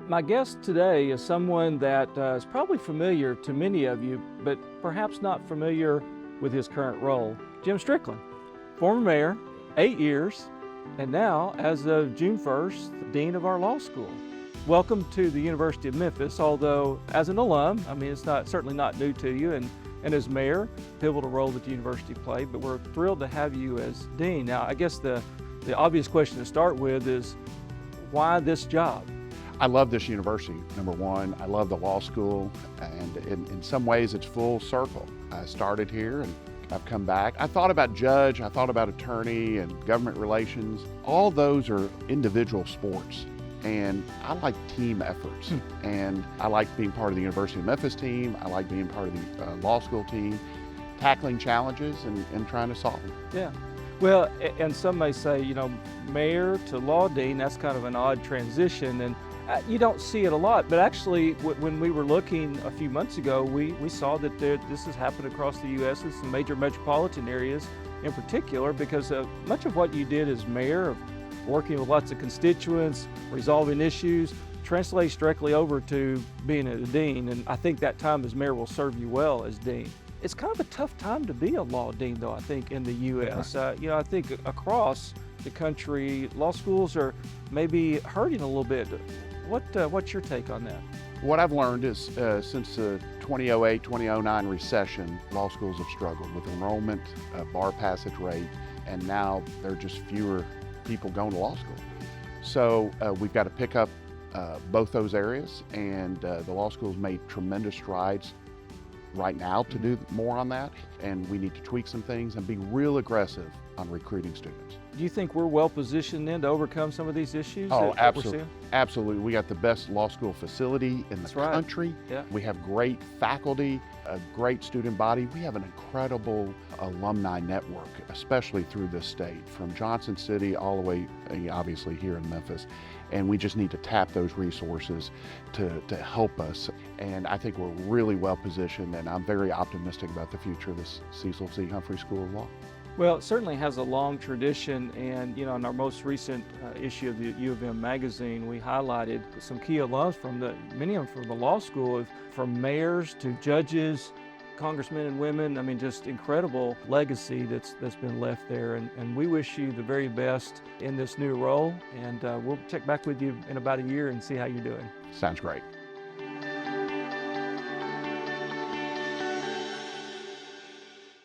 My guest today is someone that is probably familiar to many of you, but perhaps not familiar with his current role. Jim Strickland, former mayor, 8 years, and now, as of June 1st, dean of our law school. Welcome to the University of Memphis, although as an alum, it's certainly not new to you, and as mayor, pivotal role that the university played, but we're thrilled to have you as dean. Now, I guess the obvious question to start with is, why this job? I love this university, number one. I love the law school, and in some ways it's full circle. I started here and I've come back. I thought about judge, I thought about attorney and government relations. All those are individual sports, and I like team efforts. And I like being part of the University of Memphis team. I like being part of the law school team, tackling challenges and trying to solve them. Yeah. Well, and some may say, mayor to law dean, that's kind of an odd transition, and you don't see it a lot, but actually when we were looking a few months ago, we saw that this has happened across the U.S. in some major metropolitan areas in particular, because much of what you did as mayor, of working with lots of constituents, resolving issues, translates directly over to being a dean, and I think that time as mayor will serve you well as dean. It's kind of a tough time to be a law dean, though, I think, in the U.S. I think across the country, law schools are maybe hurting a little bit. What's your take on that? What I've learned is since the 2008, 2009 recession, law schools have struggled with enrollment, bar passage rate, and now there are just fewer people going to law school. So we've got to pick up both those areas, and the law school's made tremendous strides right now to do more on that, and we need to tweak some things and be real aggressive on recruiting students. Do you think we're well positioned then to overcome some of these issues? Oh, that absolutely. we're seeing? Absolutely. We got the best law school facility in the country. Yeah. We have great faculty, a great student body. We have an incredible alumni network, especially through this state, from Johnson City all the way, obviously, here in Memphis. And we just need to tap those resources to help us. And I think we're really well positioned, and I'm very optimistic about the future of this Cecil C. Humphreys School of Law. Well, it certainly has a long tradition, and in our most recent issue of the UofM magazine, we highlighted some key alums many of them from the law school, from mayors to judges, congressmen and women. Just incredible legacy that's been left there, and we wish you the very best in this new role, and we'll check back with you in about a year and see how you're doing. Sounds great.